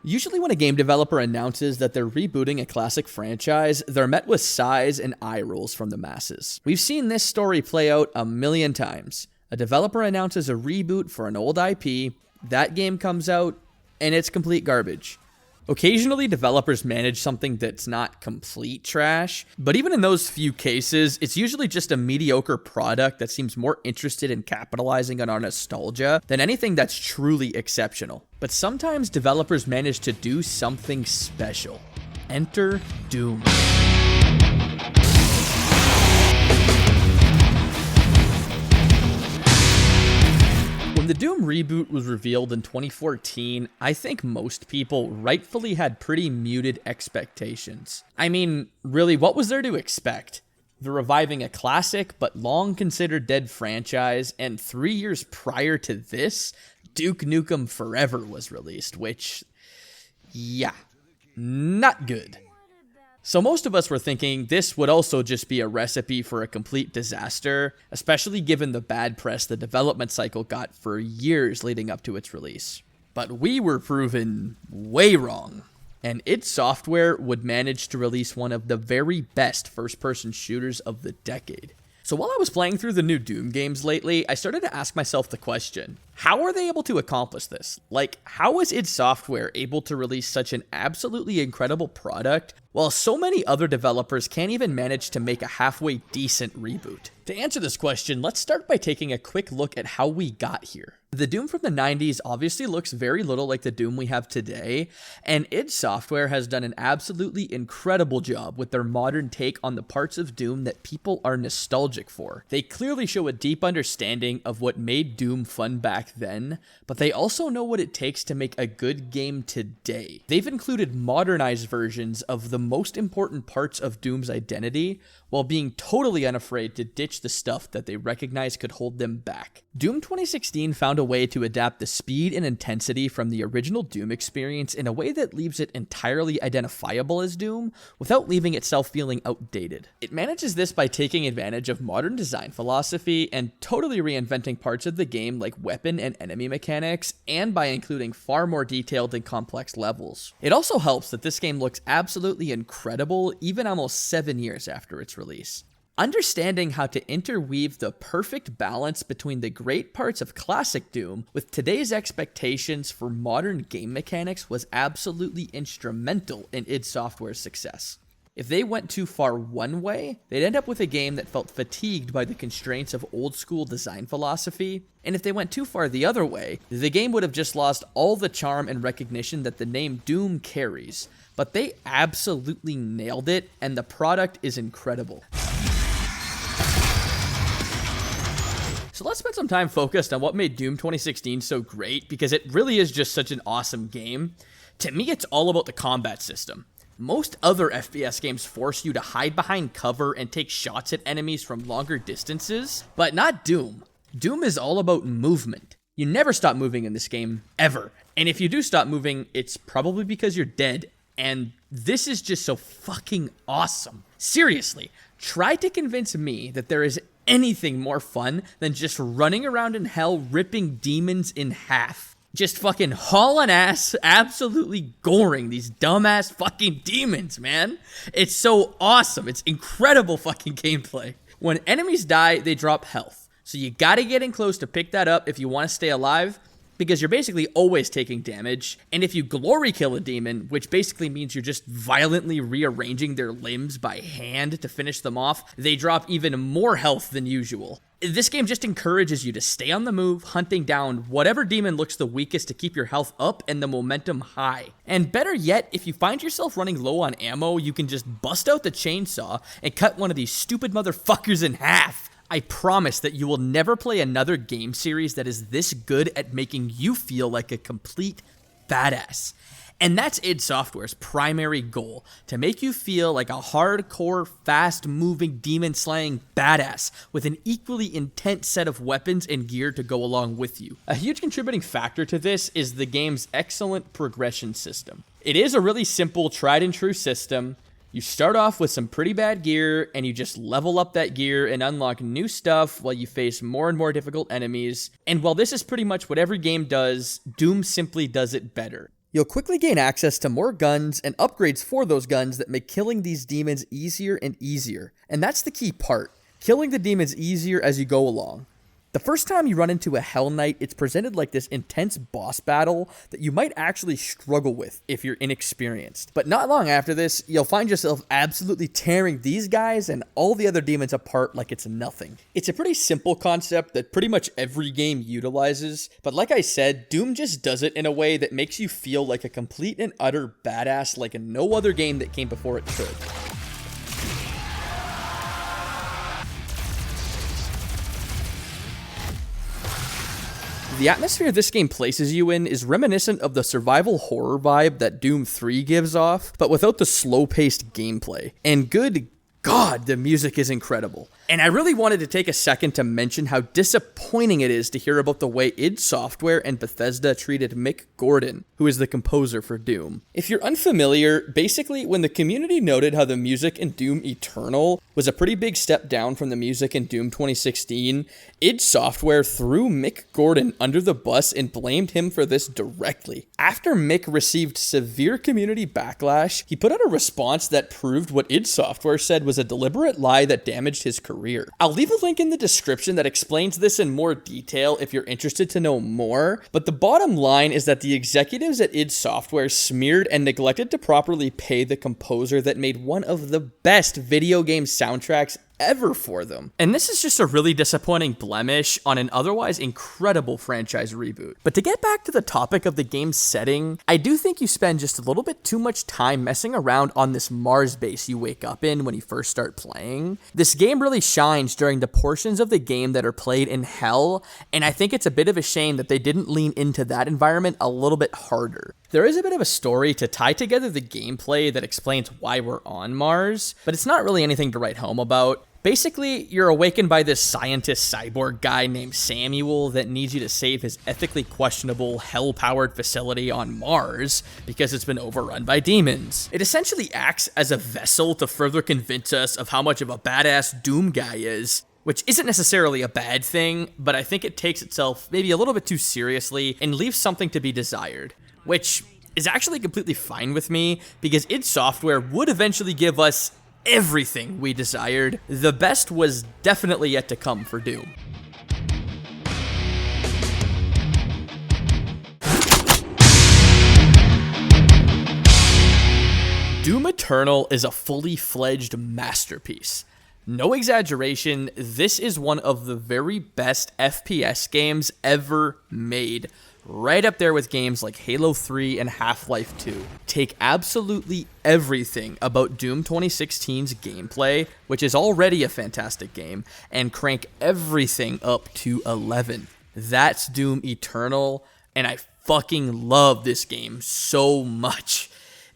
Usually when a game developer announces that they're rebooting a classic franchise, they're met with sighs and eye rolls from the masses. We've seen this story play out a million times. A developer announces a reboot for an old IP, that game comes out, and it's complete garbage. Occasionally, developers manage something that's not complete trash, but even in those few cases, it's usually just a mediocre product that seems more interested in capitalizing on our nostalgia than anything that's truly exceptional. But sometimes developers manage to do something special. Enter Doom. When the Doom reboot was revealed in 2014, I think most people rightfully had pretty muted expectations. I mean, really, what was there to expect? They're reviving a classic but long considered dead franchise, and 3 years prior to this, Duke Nukem Forever was released, which, yeah, not good. So most of us were thinking this would also just be a recipe for a complete disaster, especially given the bad press the development cycle got for years leading up to its release. But we were proven way wrong, and id Software would manage to release one of the very best first-person shooters of the decade. So while I was playing through the new Doom games lately, I started to ask myself the question, how are they able to accomplish this? Like, how is id Software able to release such an absolutely incredible product while so many other developers can't even manage to make a halfway decent reboot? To answer this question, let's start by taking a quick look at how we got here. The Doom from the 90s obviously looks very little like the Doom we have today, and id Software has done an absolutely incredible job with their modern take on the parts of Doom that people are nostalgic for. They clearly show a deep understanding of what made Doom fun back then, but they also know what it takes to make a good game today. They've included modernized versions of the most important parts of Doom's identity, while being totally unafraid to ditch the stuff that they recognize could hold them back. Doom 2016 found a way to adapt the speed and intensity from the original Doom experience in a way that leaves it entirely identifiable as Doom, without leaving itself feeling outdated. It manages this by taking advantage of modern design philosophy and totally reinventing parts of the game like weapon and enemy mechanics, and by including far more detailed and complex levels. It also helps that this game looks absolutely incredible even almost 7 years after its release. Understanding how to interweave the perfect balance between the great parts of classic Doom with today's expectations for modern game mechanics was absolutely instrumental in id Software's success. If they went too far one way, they'd end up with a game that felt fatigued by the constraints of old school design philosophy, and if they went too far the other way, the game would have just lost all the charm and recognition that the name Doom carries. But they absolutely nailed it, and the product is incredible. So let's spend some time focused on what made Doom 2016 so great, because it really is just such an awesome game. To me, it's all about the combat system. Most other FPS games force you to hide behind cover and take shots at enemies from longer distances, but not Doom. Doom is all about movement. You never stop moving in this game, ever. And if you do stop moving, it's probably because you're dead. And this is just so fucking awesome. Seriously, try to convince me that there is anything more fun than just running around in hell ripping demons in half. Just fucking hauling ass, absolutely goring these dumbass fucking demons, man. It's so awesome. It's incredible fucking gameplay. When enemies die, they drop health. So you gotta get in close to pick that up if you want to stay alive, because you're basically always taking damage. And if you glory kill a demon, which basically means you're just violently rearranging their limbs by hand to finish them off, they drop even more health than usual. This game just encourages you to stay on the move, hunting down whatever demon looks the weakest to keep your health up and the momentum high. And better yet, if you find yourself running low on ammo, you can just bust out the chainsaw and cut one of these stupid motherfuckers in half. I promise that you will never play another game series that is this good at making you feel like a complete badass. And that's id Software's primary goal, to make you feel like a hardcore, fast-moving, demon-slaying badass with an equally intense set of weapons and gear to go along with you. A huge contributing factor to this is the game's excellent progression system. It is a really simple, tried-and-true system. You start off with some pretty bad gear, and you just level up that gear and unlock new stuff while you face more and more difficult enemies. And while this is pretty much what every game does, Doom simply does it better. You'll quickly gain access to more guns and upgrades for those guns that make killing these demons easier and easier. And that's the key part, killing the demons easier as you go along. The first time you run into a Hell Knight, it's presented like this intense boss battle that you might actually struggle with if you're inexperienced. But not long after this, you'll find yourself absolutely tearing these guys and all the other demons apart like it's nothing. It's a pretty simple concept that pretty much every game utilizes, but like I said, Doom just does it in a way that makes you feel like a complete and utter badass like no other game that came before it could. The atmosphere this game places you in is reminiscent of the survival horror vibe that Doom 3 gives off, but without the slow-paced gameplay. And good God, the music is incredible. And I really wanted to take a second to mention how disappointing it is to hear about the way id Software and Bethesda treated Mick Gordon, who is the composer for Doom. If you're unfamiliar, basically when the community noted how the music in Doom Eternal was a pretty big step down from the music in Doom 2016, id Software threw Mick Gordon under the bus and blamed him for this directly. After Mick received severe community backlash, he put out a response that proved what id Software said was a deliberate lie that damaged his career. I'll leave a link in the description that explains this in more detail if you're interested to know more, but the bottom line is that the executives at id Software smeared and neglected to properly pay the composer that made one of the best video game soundtracks ever for them. And this is just a really disappointing blemish on an otherwise incredible franchise reboot. But to get back to the topic of the game's setting, I do think you spend just a little bit too much time messing around on this Mars base you wake up in when you first start playing. This game really shines during the portions of the game that are played in Hell, and I think it's a bit of a shame that they didn't lean into that environment a little bit harder. There is a bit of a story to tie together the gameplay that explains why we're on Mars, but it's not really anything to write home about. Basically, you're awakened by this scientist cyborg guy named Samuel that needs you to save his ethically questionable, hell-powered facility on Mars because it's been overrun by demons. It essentially acts as a vessel to further convince us of how much of a badass Doom guy is, which isn't necessarily a bad thing, but I think it takes itself maybe a little bit too seriously and leaves something to be desired, which is actually completely fine with me because id Software would eventually give us everything we desired. The best was definitely yet to come for Doom. Doom Eternal is a fully fledged masterpiece. No exaggeration, this is one of the very best FPS games ever made. Right up there with games like Halo 3 and Half-Life 2. Take absolutely everything about Doom 2016's gameplay, which is already a fantastic game, and crank everything up to 11. That's Doom Eternal, and I fucking love this game so much.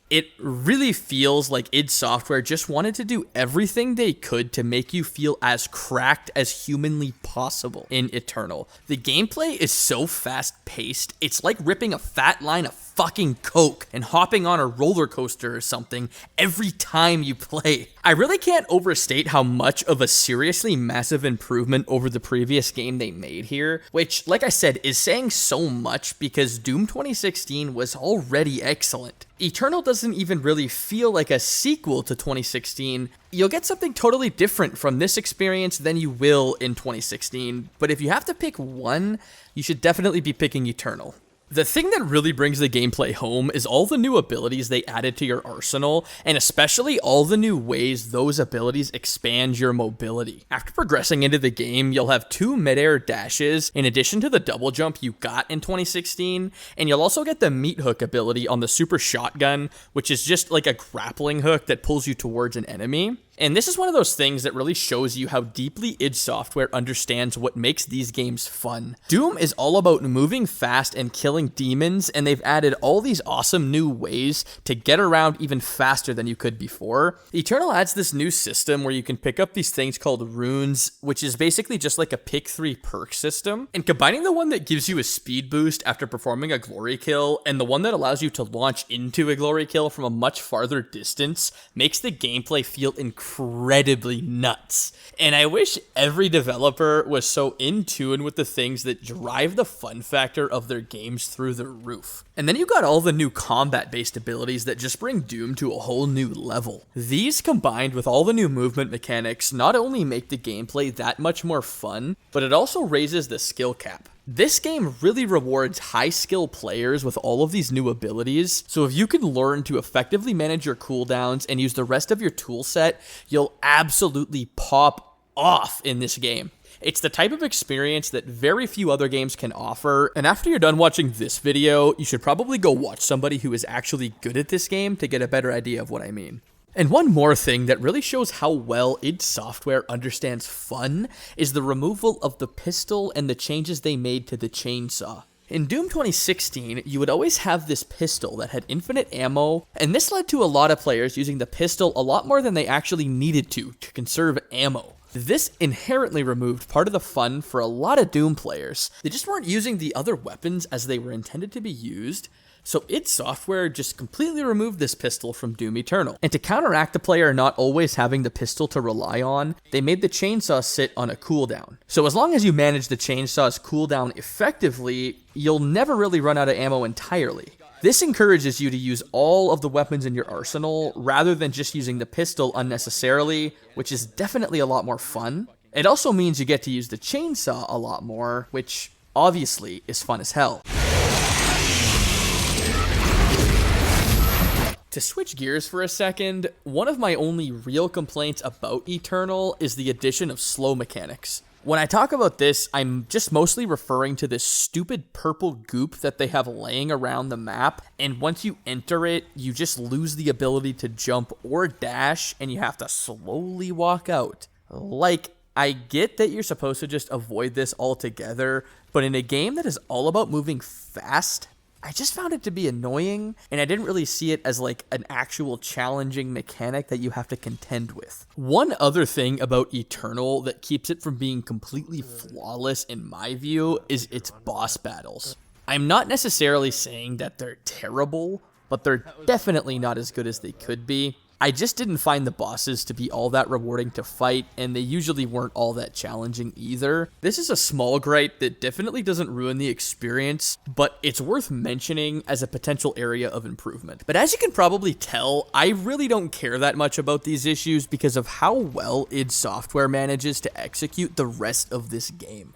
It really feels like id Software just wanted to do everything they could to make you feel as cracked as humanly possible in Eternal. The gameplay is so fast-paced, it's like ripping a fat line of fucking coke and hopping on a roller coaster or something every time you play. I really can't overstate how much of a seriously massive improvement over the previous game they made here, which, like I said, is saying so much because Doom 2016 was already excellent. Eternal doesn't even really feel like a sequel to 2016. You'll get something totally different from this experience than you will in 2016, but if you have to pick one, you should definitely be picking Eternal. The thing that really brings the gameplay home is all the new abilities they added to your arsenal, and especially all the new ways those abilities expand your mobility. After progressing into the game, you'll have 2 mid-air dashes in addition to the double jump you got in 2016, and you'll also get the meat hook ability on the super shotgun, which is just like a grappling hook that pulls you towards an enemy. And this is one of those things that really shows you how deeply id Software understands what makes these games fun. Doom is all about moving fast and killing demons, and they've added all these awesome new ways to get around even faster than you could before. Eternal adds this new system where you can pick up these things called runes, which is basically just like a pick 3 perk system. And combining the one that gives you a speed boost after performing a glory kill and the one that allows you to launch into a glory kill from a much farther distance makes the gameplay feel incredible incredibly nuts. And I wish every developer was so in tune with the things that drive the fun factor of their games through the roof. And then you got all the new combat-based abilities that just bring Doom to a whole new level. These combined with all the new movement mechanics not only make the gameplay that much more fun, but it also raises the skill cap. This game really rewards high-skill players with all of these new abilities, so if you can learn to effectively manage your cooldowns and use the rest of your toolset, you'll absolutely pop off in this game. It's the type of experience that very few other games can offer, and after you're done watching this video, you should probably go watch somebody who is actually good at this game to get a better idea of what I mean. And one more thing that really shows how well id Software understands fun is the removal of the pistol and the changes they made to the chainsaw. In Doom 2016, you would always have this pistol that had infinite ammo, and this led to a lot of players using the pistol a lot more than they actually needed to conserve ammo. This inherently removed part of the fun for a lot of Doom players. They just weren't using the other weapons as they were intended to be used, so id Software just completely removed this pistol from Doom Eternal. And to counteract the player not always having the pistol to rely on, they made the chainsaw sit on a cooldown. So as long as you manage the chainsaw's cooldown effectively, you'll never really run out of ammo entirely. This encourages you to use all of the weapons in your arsenal rather than just using the pistol unnecessarily, which is definitely a lot more fun. It also means you get to use the chainsaw a lot more, which obviously is fun as hell. To switch gears for a second, one of my only real complaints about Eternal is the addition of slow mechanics. When I talk about this, I'm just mostly referring to this stupid purple goop that they have laying around the map, and once you enter it, you just lose the ability to jump or dash, and you have to slowly walk out. Like, I get that you're supposed to just avoid this altogether, but in a game that is all about moving fast, I just found it to be annoying, and I didn't really see it as like an actual challenging mechanic that you have to contend with. One other thing about Eternal that keeps it from being completely flawless in my view is its boss battles. I'm not necessarily saying that they're terrible, but they're definitely not as good as they could be. I just didn't find the bosses to be all that rewarding to fight, and they usually weren't all that challenging either. This is a small gripe that definitely doesn't ruin the experience, but it's worth mentioning as a potential area of improvement. But as you can probably tell, I really don't care that much about these issues because of how well id Software manages to execute the rest of this game.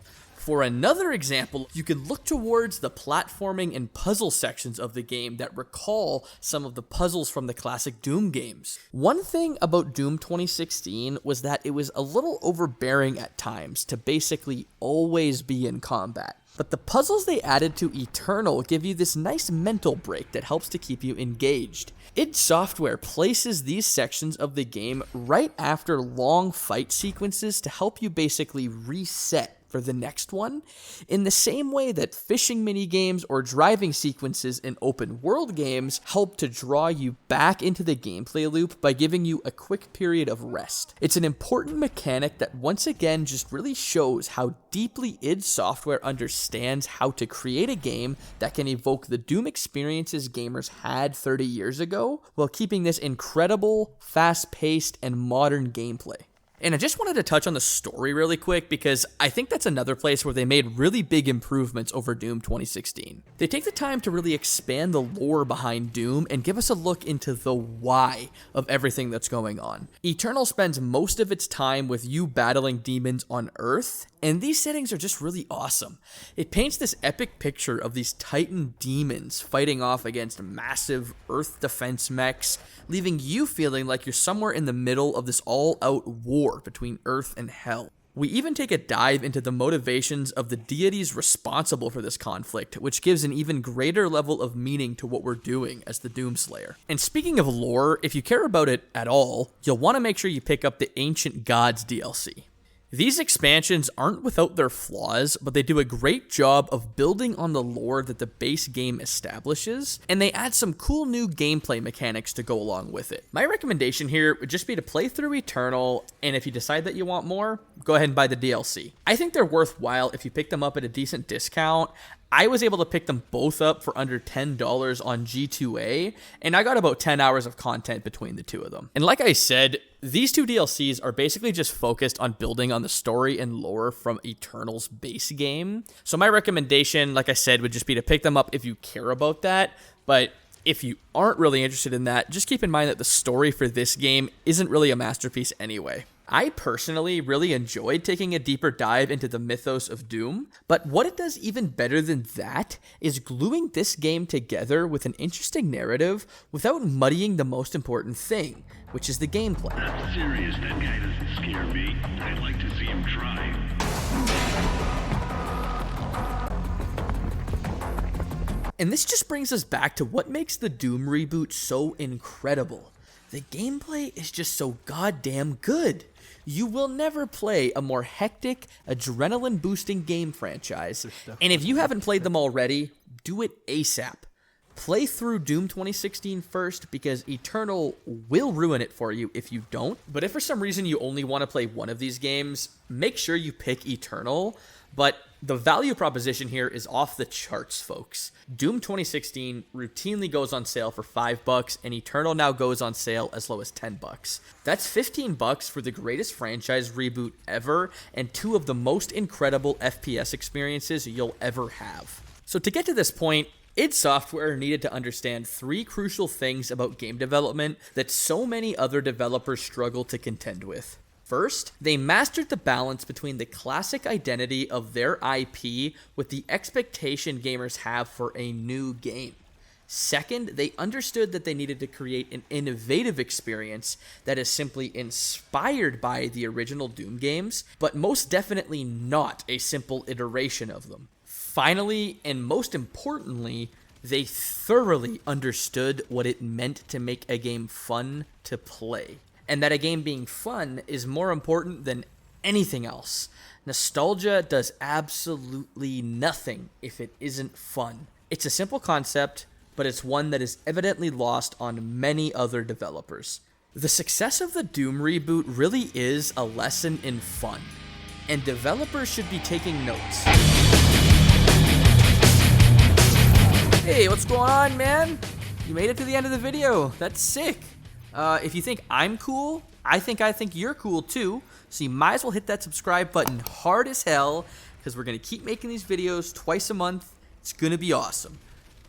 For another example, you can look towards the platforming and puzzle sections of the game that recall some of the puzzles from the classic Doom games. One thing about Doom 2016 was that it was a little overbearing at times to basically always be in combat. But the puzzles they added to Eternal give you this nice mental break that helps to keep you engaged. id Software places these sections of the game right after long fight sequences to help you basically reset for the next one, in the same way that fishing minigames or driving sequences in open world games help to draw you back into the gameplay loop by giving you a quick period of rest. It's an important mechanic that once again just really shows how deeply id Software understands how to create a game that can evoke the Doom experiences gamers had 30 years ago, while keeping this incredible, fast-paced, and modern gameplay. And I just wanted to touch on the story really quick because I think that's another place where they made really big improvements over Doom 2016. They take the time to really expand the lore behind Doom and give us a look into the why of everything that's going on. Eternal spends most of its time with you battling demons on Earth, and these settings are just really awesome. It paints this epic picture of these Titan demons fighting off against massive Earth defense mechs, leaving you feeling like you're somewhere in the middle of this all-out war between Earth and Hell. We even take a dive into the motivations of the deities responsible for this conflict, which gives an even greater level of meaning to what we're doing as the Doomslayer. And speaking of lore, if you care about it at all, you'll want to make sure you pick up the Ancient Gods DLC. These expansions aren't without their flaws, but they do a great job of building on the lore that the base game establishes, and they add some cool new gameplay mechanics to go along with it. My recommendation here would just be to play through Eternal, and if you decide that you want more, go ahead and buy the DLC. I think they're worthwhile if you pick them up at a decent discount. I was able to pick them both up for under $10 on G2A, and I got about 10 hours of content between the two of them. And like I said, these two DLCs are basically just focused on building on the story and lore from Eternal's base game. So my recommendation, like I said, would just be to pick them up if you care about that, but if you aren't really interested in that, just keep in mind that the story for this game isn't really a masterpiece anyway. I personally really enjoyed taking a deeper dive into the mythos of Doom, but what it does even better than that is gluing this game together with an interesting narrative without muddying the most important thing, which is the gameplay. Not serious, that guy doesn't scare me. I'd like to see him try. And this just brings us back to what makes the Doom reboot so incredible. The gameplay is just so goddamn good. You will never play a more hectic, adrenaline-boosting game franchise, and if you haven't played them already, do it ASAP. Play through Doom 2016 first, because Eternal will ruin it for you if you don't. But if for some reason you only want to play one of these games, make sure you pick Eternal. But the value proposition here is off the charts, folks. Doom 2016 routinely goes on sale for $5, and Eternal now goes on sale as low as $10. That's $15 for the greatest franchise reboot ever, and two of the most incredible FPS experiences you'll ever have. So to get to this point, id Software needed to understand three crucial things about game development that so many other developers struggle to contend with. First, they mastered the balance between the classic identity of their IP with the expectation gamers have for a new game. Second, they understood that they needed to create an innovative experience that is simply inspired by the original Doom games, but most definitely not a simple iteration of them. Finally, and most importantly, they thoroughly understood what it meant to make a game fun to play. And that a game being fun is more important than anything else. Nostalgia does absolutely nothing if it isn't fun. It's a simple concept, but it's one that is evidently lost on many other developers. The success of the Doom reboot really is a lesson in fun, and developers should be taking notes. Hey, what's going on, man? You made it to the end of the video. That's sick. If you think I'm cool, I think you're cool too, so you might as well hit that subscribe button hard as hell, because we're going to keep making these videos twice a month. It's going to be awesome.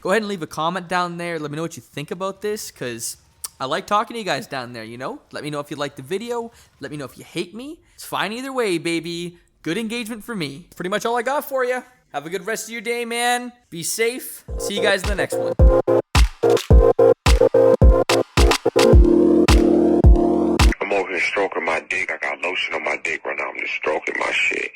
Go ahead and leave a comment down there. Let me know what you think about this, because I like talking to you guys down there, you know? Let me know if you like the video. Let me know if you hate me. It's fine either way, baby. Good engagement for me. That's pretty much all I got for you. Have a good rest of your day, man. Be safe. See you guys in the next one. I'm over here stroking my dick. I got lotion on my dick right now. I'm just stroking my shit.